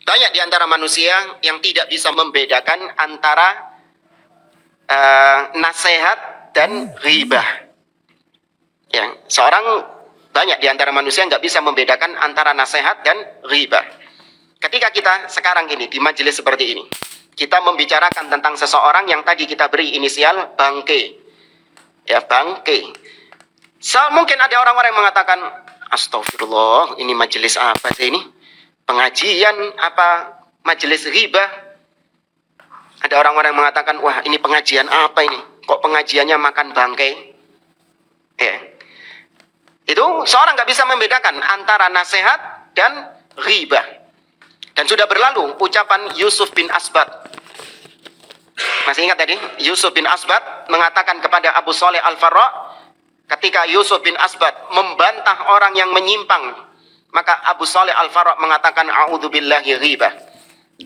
Banyak di antara manusia yang tidak bisa membedakan antara nasihat dan ghibah. Ya, banyak di antara manusia nggak bisa membedakan antara nasihat dan ghibah. Ketika kita sekarang ini di majelis seperti ini, kita membicarakan tentang seseorang yang tadi kita beri inisial Bangke. Ya, Bangke. Mungkin ada orang-orang yang mengatakan, astagfirullah, ini majelis apa sih ini? Pengajian apa? Majelis ghibah? Ada orang-orang yang mengatakan, wah ini pengajian apa ini? Kok pengajiannya makan bangke? Ya. Itu seorang nggak bisa membedakan antara nasihat dan ghibah. Dan sudah berlalu ucapan Yusuf bin Asbat. Masih ingat tadi? Yusuf bin Asbat mengatakan kepada Abu Saleh Al-Farra, ketika Yusuf bin Asbat membantah orang yang menyimpang, maka Abu Saleh Al-Farra mengatakan, a'udzubillahi ghibah.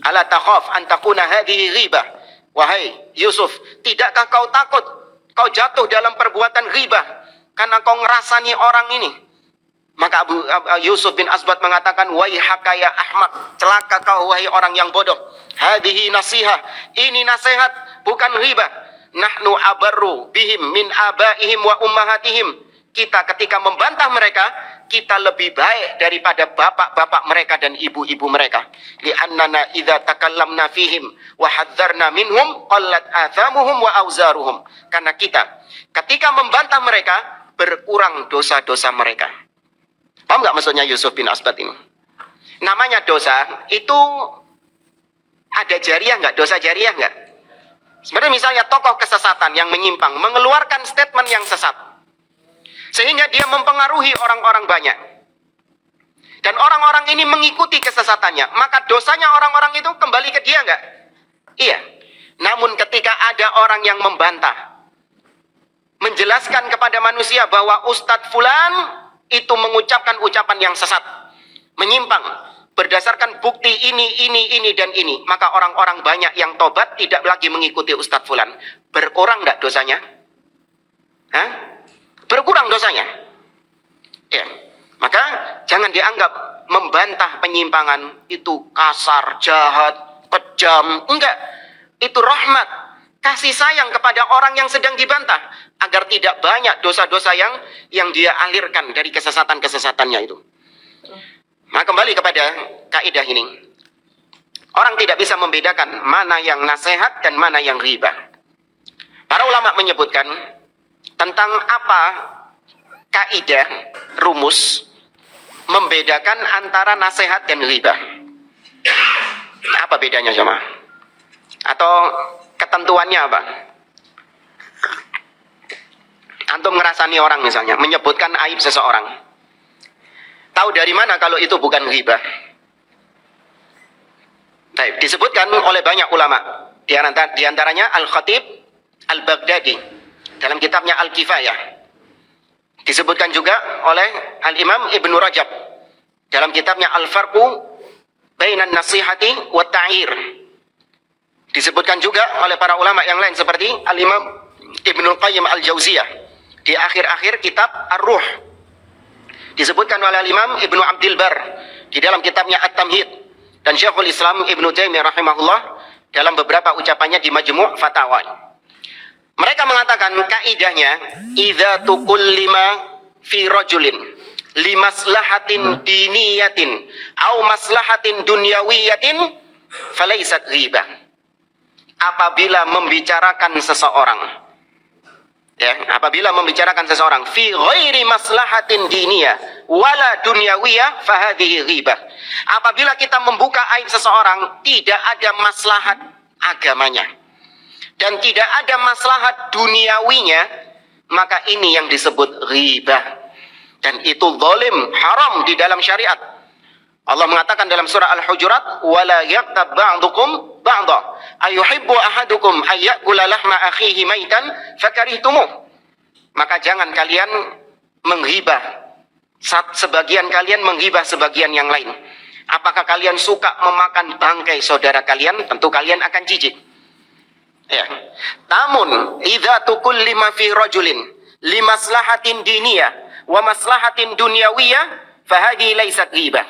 Ala takhaf an takuna hadhihi ghibah. Wahai Yusuf, tidakkah kau takut kau jatuh dalam perbuatan ghibah karena kau ngerasani orang ini? Maka Yusuf bin Asbat mengatakan, waihaka ya ahmak, celaka kau wahai orang yang bodoh. Hadhihi nasihah, ini nasihat bukan ghibah. Nahnu abarru bihim min abaihim wa ummahatihim. Kita ketika membantah mereka, kita lebih baik daripada bapak-bapak mereka dan ibu-ibu mereka. Li'annana idza takallamna fihim wa hadzarna minhum qallat athamuhum wa auzaruhum. Karena kita ketika membantah mereka, berkurang dosa-dosa mereka. Paham nggak maksudnya Yusuf bin Asbat ini? Namanya dosa itu ada jariah nggak? Dosa jariah nggak? Sebenarnya misalnya tokoh kesesatan yang menyimpang mengeluarkan statement yang sesat, sehingga dia mempengaruhi orang-orang banyak. Dan orang-orang ini mengikuti kesesatannya, maka dosanya orang-orang itu kembali ke dia nggak? Iya. Namun ketika ada orang yang membantah, menjelaskan kepada manusia bahwa Ustadz Fulan itu mengucapkan ucapan yang sesat, menyimpang, berdasarkan bukti ini, dan ini, maka orang-orang banyak yang tobat tidak lagi mengikuti Ustadz Fulan. Berkurang nggak dosanya? Hah? Berkurang dosanya. Ya. Maka jangan dianggap membantah penyimpangan itu kasar, jahat, kejam. Enggak. Itu rahmat, kasih sayang kepada orang yang sedang dibantah, agar tidak banyak dosa-dosa yang dia alirkan dari kesesatan-kesesatannya itu. Nah, kembali kepada kaidah ini. Orang tidak bisa membedakan mana yang nasihat dan mana yang ghibah. Para ulama menyebutkan tentang apa kaidah rumus membedakan antara nasihat dan ghibah. Apa bedanya sama? Atau ketentuannya apa? Antum ngerasani orang misalnya, menyebutkan aib seseorang. Tahu dari mana kalau itu bukan ghibah? Baik, disebutkan oleh banyak ulama. Di antaranya Al-Khatib Al-Baghdadi dalam kitabnya Al-Kifayah. Disebutkan juga oleh Al-Imam Ibnu Rajab dalam kitabnya Al-Farqu Bainan Nasihati wa Ta'ir. Disebutkan juga oleh para ulama yang lain seperti Al-Imam Ibnu Qayyim Al-Jauziyah di akhir-akhir kitab Ar-Ruh. Disebutkan oleh Al-Imam Ibnu Abdil Bar di dalam kitabnya At-Tamhid, dan Syekhul Islam Ibnu Taimiyah rahimahullah dalam beberapa ucapannya di Majmu' Fatawa. Mereka mengatakan kaidahnya, idza tukullima fi rajulin limaslahatin diniyatin au maslahatin dunyawiyatin falaisat ghibah. Apabila membicarakan seseorang, ya, apabila membicarakan seseorang fi ghairi maslahatin diniyah wala dunyawiyah fahadhihi ghibah. Apabila kita membuka aib seseorang, tidak ada maslahat agamanya dan tidak ada maslahat duniawinya, maka ini yang disebut ghibah, dan itu zalim, haram di dalam syariat. Allah mengatakan dalam surah Al-Hujurat, wala yaghtab ba'dukum ba'dha ayuhibbu ahadukum ayyakula lahma akhihi maitan fakarihtumuh. Maka jangan kalian menghibah, sebagian kalian menghibah sebagian yang lain. Apakah kalian suka memakan bangkai saudara kalian? Tentu kalian akan jijik. Ya. Namun idza tukullima fi rajulin limaslahatin diniyah wa maslahatin dunyawiyah fahadi laisat ghibah.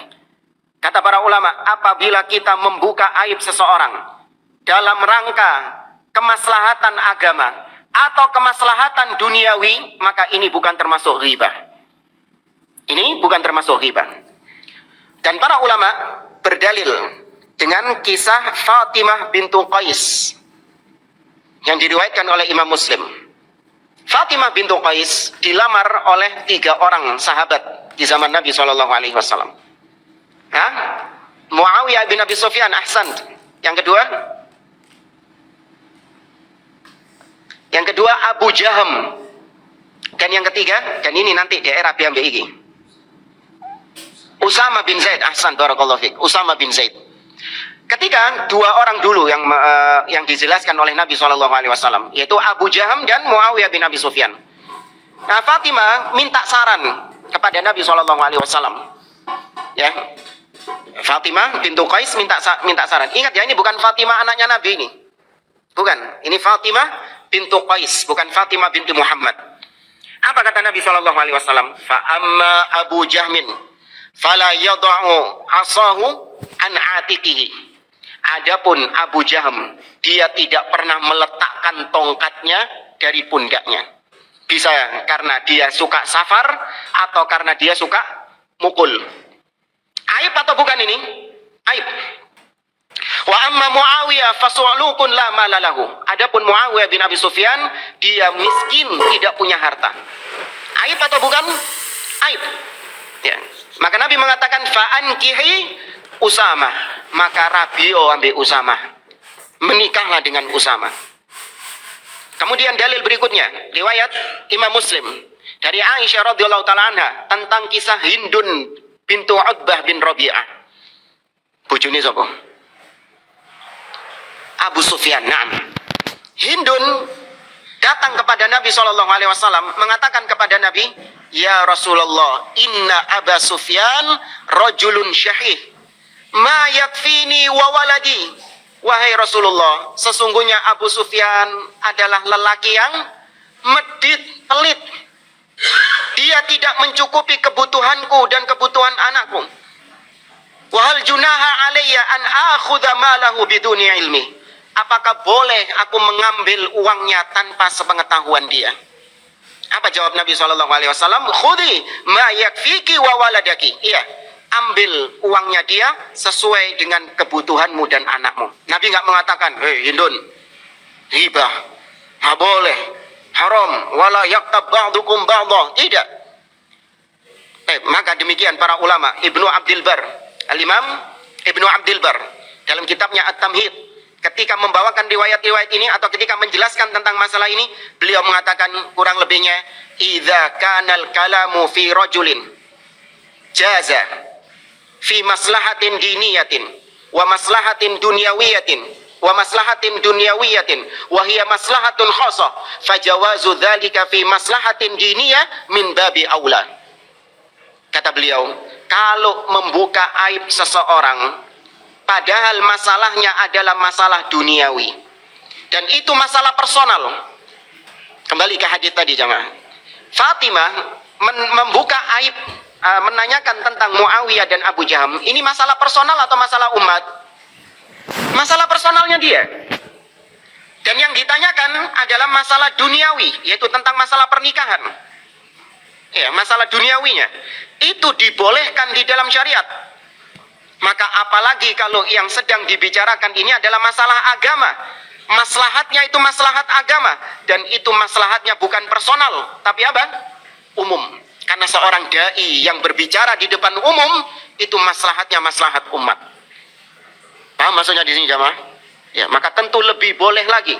Kata para ulama, apabila kita membuka aib seseorang dalam rangka kemaslahatan agama atau kemaslahatan duniawi, maka ini bukan termasuk ghibah. Ini bukan termasuk ghibah. Dan para ulama berdalil dengan kisah Fatimah bintu Qais yang diriwayatkan oleh Imam Muslim. Fatimah bintu Qais dilamar oleh 3 orang sahabat di zaman Nabi SAW. Muawiyah bin Abi Sufyan, ahsan. Yang kedua Abu Jaham. Dan yang ketiga, dan ini nanti daerah BMBI, Usama bin Zaid, ahsan, barakallahu fiik. Usama bin Zaid. Ketika 2 orang dulu yang dijelaskan oleh Nabi SAW, yaitu Abu Jaham dan Muawiyah bin Abi Sufyan. Nah, Fatimah minta saran kepada Nabi SAW. Ya, Fatimah bintu Qais minta saran. Ingat ya, ini bukan Fatimah anaknya Nabi ini. Bukan. Ini Fatimah bintu Qais, bukan Fatimah binti Muhammad. Apa kata Nabi SAW? Fa amma Abu Jahmin fala yad'u asahu an atiqihi. Adapun Abu Jaham, dia tidak pernah meletakkan tongkatnya dari pundaknya. Bisa karena dia suka safar atau karena dia suka mukul. Aib atau bukan ini? Aib. Wa amma Muawiyah fasu'lukun la malalahu. Adapun Muawiyah bin Abi Sufyan, dia miskin, tidak punya harta. Aib atau bukan? Aib. Ya. Maka Nabi mengatakan fa'ankihi Usama. Maka Rabio ambil Usama. Menikahlah dengan Usama. Kemudian dalil berikutnya, riwayat Imam Muslim dari Aisyah radhiyallahu taala anha tentang kisah Hindun bintu Utbah bin Rabi'ah. Bojone sapa? Abu Sufyan. Naam. Hindun datang kepada Nabi SAW mengatakan kepada Nabi, ya Rasulullah, inna Aba Sufyan rajulun syahih, ma yakfini wa waladi. Wahai Rasulullah, sesungguhnya Abu Sufyan adalah lelaki yang medit, pelit. Dia tidak mencukupi kebutuhanku dan kebutuhan anakku. Wahal junaha alayya an akhudha malahu biduni ilmi. Apakah boleh aku mengambil uangnya tanpa sepengetahuan dia? Apa jawab Nabi SAW? Khudi ma yakfiki wa waladaki. Iya, ambil uangnya dia sesuai dengan kebutuhanmu dan anakmu. Nabi nggak mengatakan, hei Hindun, hibah, nggak boleh, haram, wala yaktab ba'dukum ba'dah. Tidak. Maka demikian para ulama, Ibnu Abdil Bar, Al-Imam Ibnu Abdil Bar, dalam kitabnya At-Tamhid, ketika membawakan riwayat-riwayat ini atau ketika menjelaskan tentang masalah ini, beliau mengatakan kurang lebihnya, idza kanal kalamu fi rajulin jaza fi maslahatin diniyatin wa maslahatin dunyawiyatin wa hiya maslahatun khassah fajawazu dzalika fi maslahatin diniyah min babi aula. Kata beliau, kalau membuka aib seseorang padahal masalahnya adalah masalah duniawi dan itu masalah personal. Kembali ke hadis tadi jemaah. Fatimah membuka aib, menanyakan tentang Muawiyah dan Abu Jaham. Ini masalah personal atau masalah umat? Masalah personalnya dia. Dan yang ditanyakan adalah masalah duniawi, yaitu tentang masalah pernikahan. Ya, masalah duniawinya itu dibolehkan di dalam syariat. Maka apalagi kalau yang sedang dibicarakan ini adalah masalah agama. Maslahatnya itu maslahat agama. Dan itu maslahatnya bukan personal, tapi apa? Umum. Karena seorang da'i yang berbicara di depan umum, itu maslahatnya maslahat umat. Paham maksudnya di sini jamaah? Ya, maka tentu lebih boleh lagi